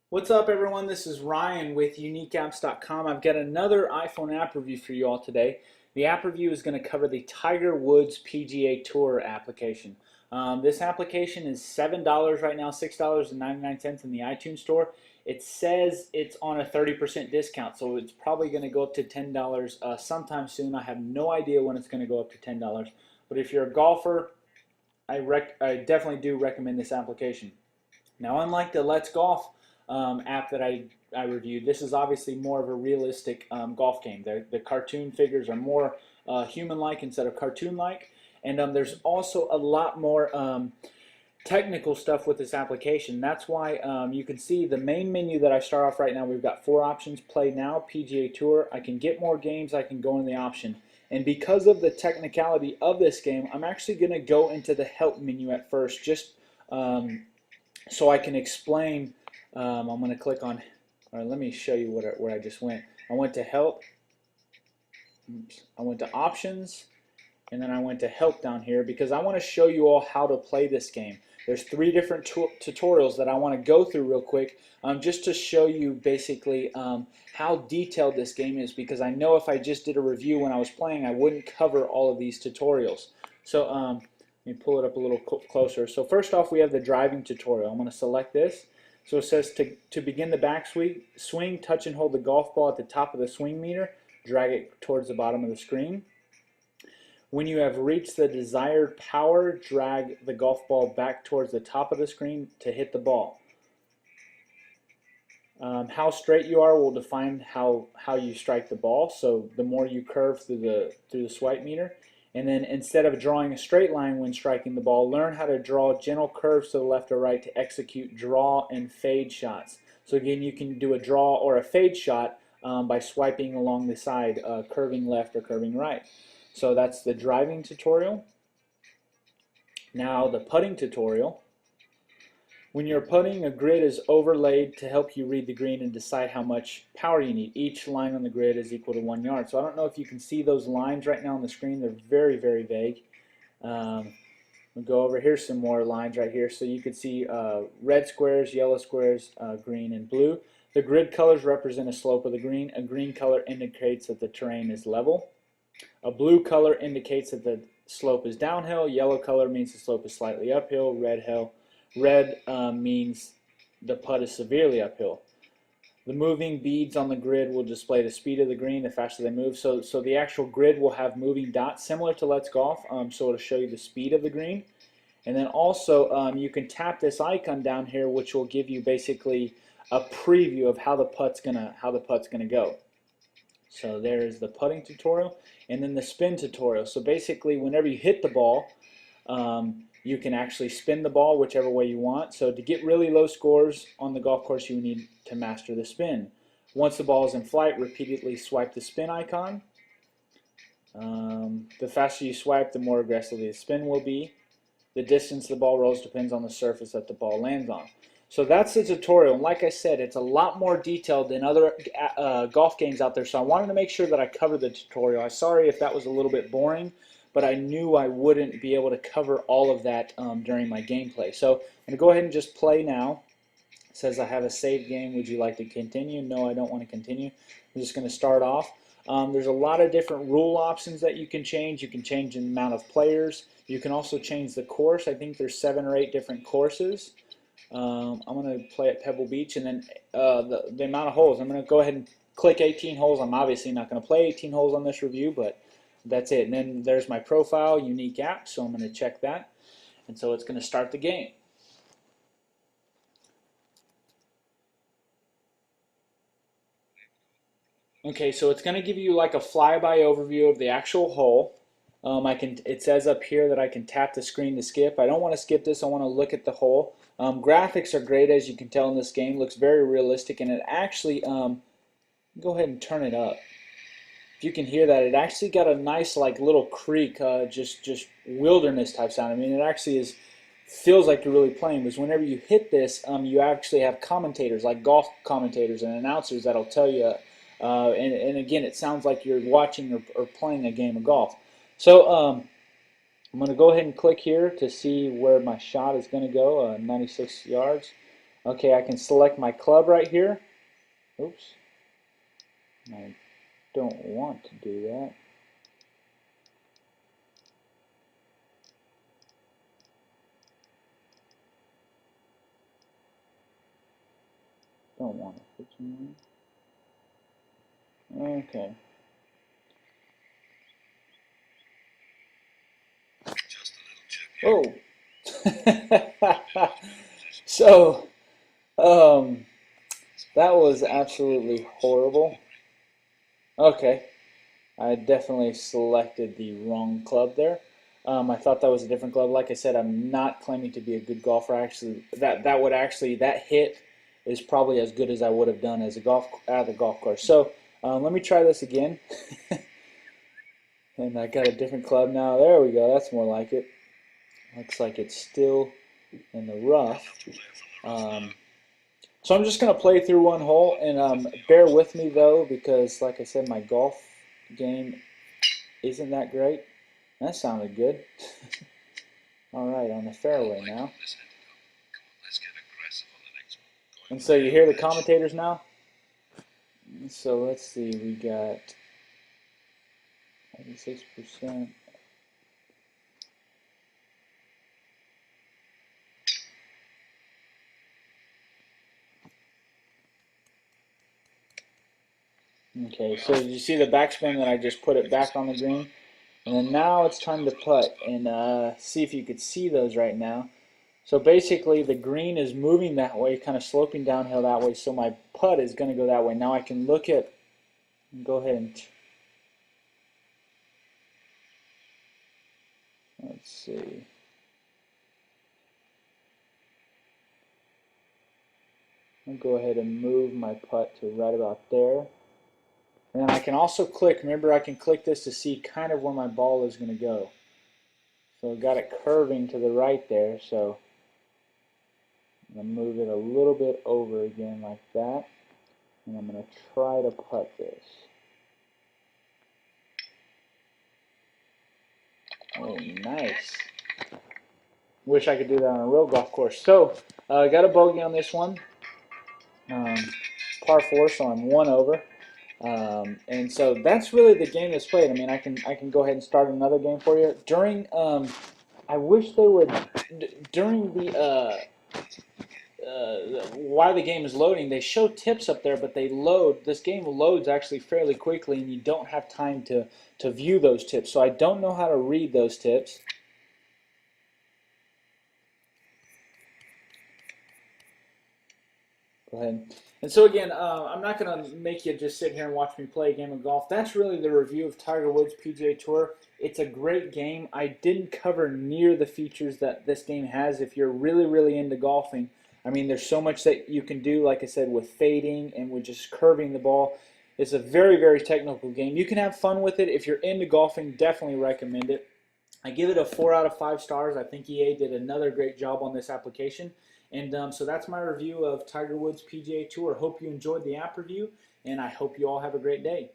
What's up, everyone? This is Ryan with UniqueApps.com. I've got another iPhone app review for you all today. The app review is going to cover the Tiger Woods PGA Tour application. This application is $7 right now, $6.99 in the iTunes Store. It says it's on a 30% discount, so it's probably going to go up to $10 sometime soon. I have no idea when it's going to go up to $10, but if you're a golfer, I definitely do recommend this application. Now, unlike the Let's Golf app that I reviewed, this is obviously more of a realistic golf game. The cartoon figures are more human-like instead of cartoon-like, and there's also a lot more technical stuff with this application. That's why you can see the main menu that I start off right now. We've got 4 options: Play Now, PGA Tour. I can get more games. I can go in the option. And because of the technicality of this game, I'm actually going to go into the Help menu at first, just so I can explain. I'm going to click on, or let me show you where I just went. I went to Help. Oops. I went to Options, and then I went to Help down here because I want to show you all how to play this game. There's 3 different tutorials that I want to go through real quick, just to show you basically how detailed this game is, because I know if I just did a review when I was playing, I wouldn't cover all of these tutorials. So let me pull it up a little closer. So first off, we have the driving tutorial. I'm going to select this. So it says to begin the backswing, touch and hold the golf ball at the top of the swing meter, drag it towards the bottom of the screen. When you have reached the desired power, drag the golf ball back towards the top of the screen to hit the ball. How straight you are will define how you strike the ball. So the more you curve through the swipe meter. And then instead of drawing a straight line when striking the ball, learn how to draw gentle curves to the left or right to execute draw and fade shots. So again, you can do a draw or a fade shot by swiping along the side, curving left or curving right. So that's the driving tutorial. Now the putting tutorial. When you're putting, a grid is overlaid to help you read the green and decide how much power you need. Each line on the grid is equal to 1 yard. So I don't know if you can see those lines right now on the screen. They're very, very vague. We'll go over here, some more lines right here. So you can see red squares, yellow squares, green, and blue. The grid colors represent a slope of the green. A green color indicates that the terrain is level. A blue color indicates that the slope is downhill. Yellow color means the slope is slightly uphill. Red means the putt is severely uphill. The moving beads on the grid will display the speed of the green, the faster they move. So the actual grid will have moving dots similar to Let's Golf, so it'll show you the speed of the green. And then also you can tap this icon down here, which will give you basically a preview of how the putt's gonna go. So there's the putting tutorial, and then the spin tutorial. So basically, whenever you hit the ball, you can actually spin the ball whichever way you want. So to get really low scores on the golf course, you need to master the spin. Once the ball is in flight, repeatedly swipe the spin icon. The faster you swipe, the more aggressively the spin will be. The distance the ball rolls depends on the surface that the ball lands on. So that's the tutorial, and like I said, it's a lot more detailed than other golf games out there, so I wanted to make sure that I covered the tutorial. I'm sorry if that was a little bit boring, but I knew I wouldn't be able to cover all of that during my gameplay. So I'm going to go ahead and just play now. It says I have a saved game. Would you like to continue? No, I don't want to continue. I'm just going to start off. There's a lot of different rule options that you can change. You can change the amount of players. You can also change the course. I think there's 7 or 8 different courses. I'm going to play at Pebble Beach, and then the amount of holes. I'm going to go ahead and click 18 holes. I'm obviously not going to play 18 holes on this review, but that's it. And then there's my profile, unique app, so I'm going to check that. And so it's going to start the game. Okay, so it's going to give you like a flyby overview of the actual hole. It says up here that I can tap the screen to skip. I don't want to skip this. I want to look at the hole. Graphics are great, as you can tell in this game. Looks very realistic, and it actually, go ahead and turn it up. If you can hear that, it actually got a nice like little creek, just wilderness type sound. I mean, it actually feels like you're really playing, because whenever you hit this, you actually have commentators, like golf commentators and announcers, that'll tell you. And again, it sounds like you're watching or playing a game of golf. So I'm going to go ahead and click here to see where my shot is going to go, 96 yards. Okay, I can select my club right here. Oops. I don't want to do that. Don't want to put you in. Okay. Oh. So, that was absolutely horrible. Okay. I definitely selected the wrong club there. I thought that was a different club. Like I said, I'm not claiming to be a good golfer. Actually, that hit is probably as good as I would have done as a golf at the golf course. So let me try this again. And I got a different club now. There we go. That's more like it. Looks like it's still in the rough. So I'm just going to play through one hole, and bear with me though, because like I said, my golf game isn't that great. That sounded good. All right, on the fairway now. And so you hear the commentators now? So let's see, we got 86%. Okay, so did you see the backspin that I just put it back on the green? And then now it's time to putt, and see if you could see those right now. So basically the green is moving that way, kind of sloping downhill that way, so my putt is going to go that way. Now I can look at, go ahead and, let's see. I'll go ahead and move my putt to right about there. And then I can also click, remember I can click this to see kind of where my ball is going to go. So I've got it curving to the right there, so I'm going to move it a little bit over again like that. And I'm going to try to putt this. Oh, nice. Wish I could do that on a real golf course. So, I got a bogey on this one. Par 4, so I'm 1 over. And so that's really the game that's played. I mean, I can go ahead and start another game for you. During, I wish they would, during while the game is loading, they show tips up there, but this game loads actually fairly quickly, and you don't have time to view those tips. So I don't know how to read those tips. Go ahead. And so again, I'm not going to make you just sit here and watch me play a game of golf. That's really the review of Tiger Woods PGA Tour. It's a great game. I didn't cover near the features that this game has. If you're really, really into golfing, I mean, there's so much that you can do, like I said, with fading and with just curving the ball. It's a very, very technical game. You can have fun with it. If you're into golfing, definitely recommend it. I give it a 4 out of 5 stars. I think EA did another great job on this application. And so that's my review of Tiger Woods PGA Tour. Hope you enjoyed the app review, and I hope you all have a great day.